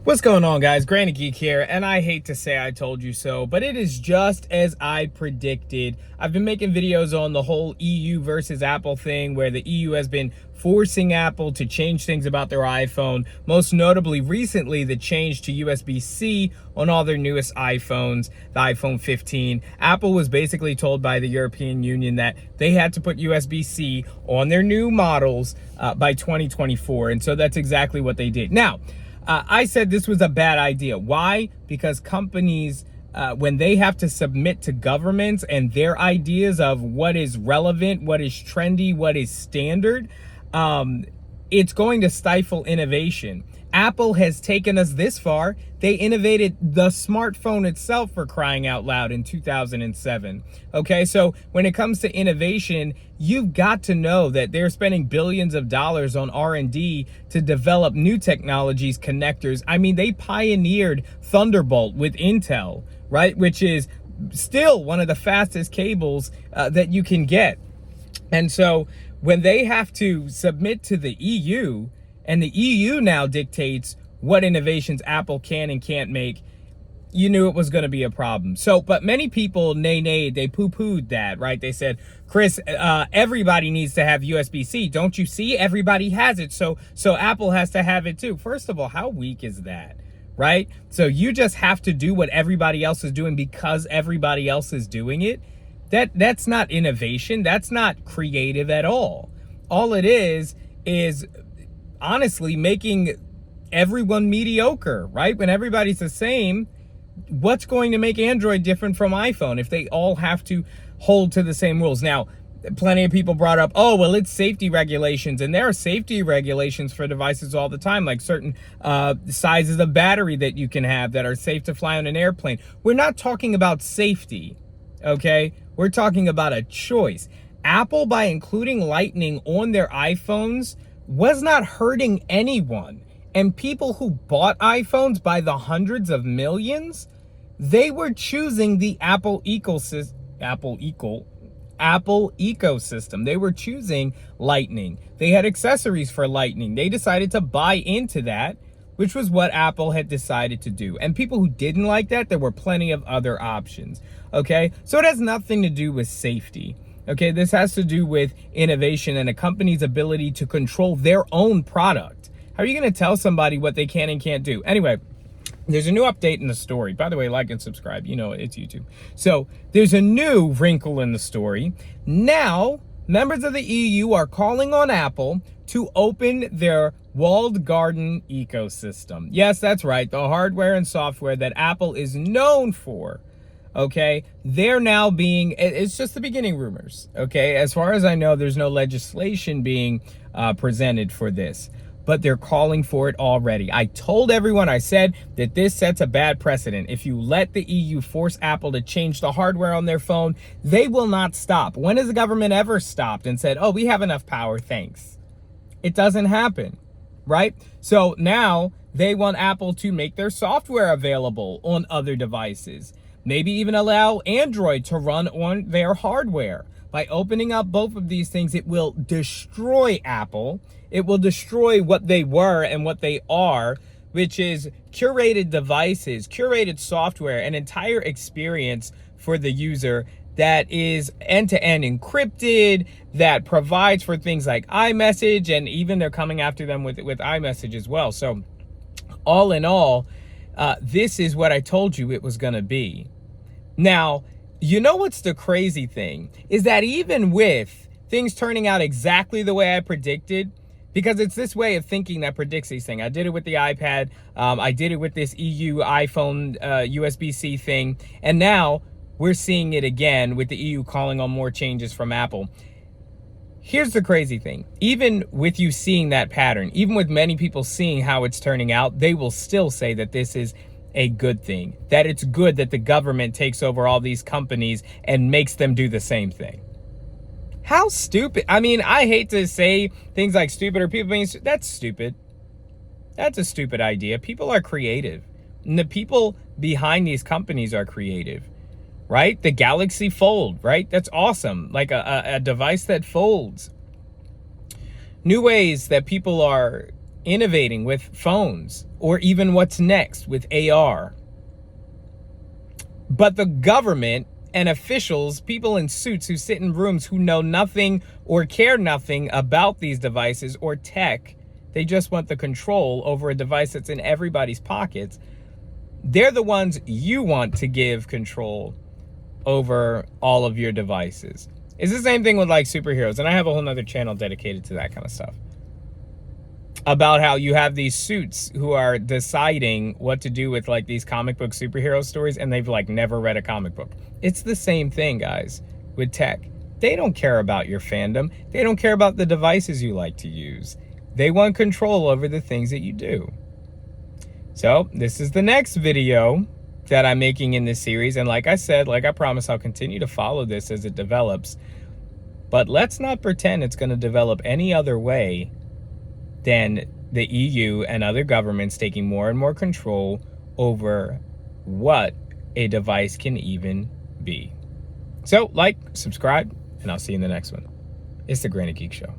What's going on, guys? Granny Geek here, and I hate to say I told you so, but it is just as I predicted. I've been making videos on the whole EU versus Apple thing, where the EU has been forcing Apple to change things about their iPhone, most notably recently the change to USB-C on all their newest iPhones, the iPhone 15. Apple was basically told by the European Union that they had to put USB-C on their new models by 2024, and so that's exactly what they did. Now, I said this was a bad idea. Why? Because companies, when they have to submit to governments and their ideas of what is relevant, what is trendy, what is standard, it's going to stifle innovation. Apple has taken us this far. They innovated the smartphone itself, for crying out loud, in 2007. Okay, so when it comes to innovation, you've got to know that they're spending billions of dollars on R&D to develop new technologies, connectors. I mean, they pioneered Thunderbolt with Intel, right? Which is still one of the fastest cables that you can get. And so when they have to submit to the EU, and the EU now dictates what innovations Apple can and can't make, you knew it was going to be a problem. So, but many people, they poo-pooed that, right? They said, Chris, everybody needs to have USB-C. Don't you see? Everybody has it. So Apple has to have it too. First of all, how weak is that, right? So you just have to do what everybody else is doing because everybody else is doing it. That's not innovation. That's not creative at all. All it is honestly making everyone mediocre, right? When everybody's the same, what's going to make Android different from iPhone if they all have to hold to the same rules? Now, plenty of people brought up, oh, well, it's safety regulations, and there are safety regulations for devices all the time, like certain sizes of battery that you can have that are safe to fly on an airplane. We're not talking about safety, okay? We're talking about a choice. Apple, by including Lightning on their iPhones, was not hurting anyone. And people who bought iPhones by the hundreds of millions, they were choosing the Apple ecosystem. They were choosing Lightning. They had accessories for Lightning. They decided to buy into that, which was what Apple had decided to do. And people who didn't like that, there were plenty of other options. Okay, so it has nothing to do with safety. Okay, this has to do with innovation and a company's ability to control their own product. How are you going to tell somebody what they can and can't do? Anyway, there's a new update in the story. By the way, like and subscribe. You know, it's YouTube. So there's a new wrinkle in the story. Now, members of the EU are calling on Apple to open their walled garden ecosystem. Yes, that's right. The hardware and software that Apple is known for. Okay, they're now being, it's just the beginning rumors, okay? As far as I know, there's no legislation being presented for this, but they're calling for it already. I told everyone, I said that this sets a bad precedent. If you let the EU force Apple to change the hardware on their phone, they will not stop. When has the government ever stopped and said, oh, we have enough power, thanks? It doesn't happen, right? So now they want Apple to make their software available on other devices. Maybe even allow Android to run on their hardware. By opening up both of these things, it will destroy Apple. It will destroy what they were and what they are, which is curated devices, curated software, an entire experience for the user that is end-to-end encrypted, that provides for things like iMessage, and even they're coming after them with iMessage as well. So all in all, this is what I told you it was going to be. Now, you know what's the crazy thing? Is that even with things turning out exactly the way I predicted, because it's this way of thinking that predicts these things. I did it with the iPad. I did it with this EU iPhone USB-C thing. And now we're seeing it again with the EU calling on more changes from Apple. Here's the crazy thing. Even with you seeing that pattern, even with many people seeing how it's turning out, they will still say that this is a good thing, that it's good that the government takes over all these companies and makes them do the same thing. How stupid. I mean, I hate to say things like stupid or people being, that's stupid. That's a stupid idea. People are creative. And the people behind these companies are creative, right? The Galaxy Fold, right? That's awesome. Like a device that folds. New ways that people are innovating with phones, or even what's next with AR. But the government and officials, people in suits who sit in rooms who know nothing or care nothing about these devices or tech, they just want the control over a device that's in everybody's pockets. They're the ones you want to give control over all of your devices. It's the same thing with like superheroes. And I have a whole nother channel dedicated to that kind of stuff. About how you have these suits who are deciding what to do with like these comic book superhero stories, and they've like never read a comic book. It's the same thing, guys, with tech. They don't care about your fandom. They don't care about the devices you like to use. They want control over the things that you do. So this is the next video that I'm making in this series. And like I said, like I promised, I'll continue to follow this as it develops. But let's not pretend it's going to develop any other way than the EU and other governments taking more and more control over what a device can even be. So like, subscribe, and I'll see you in the next one. It's the Granny Geek Show.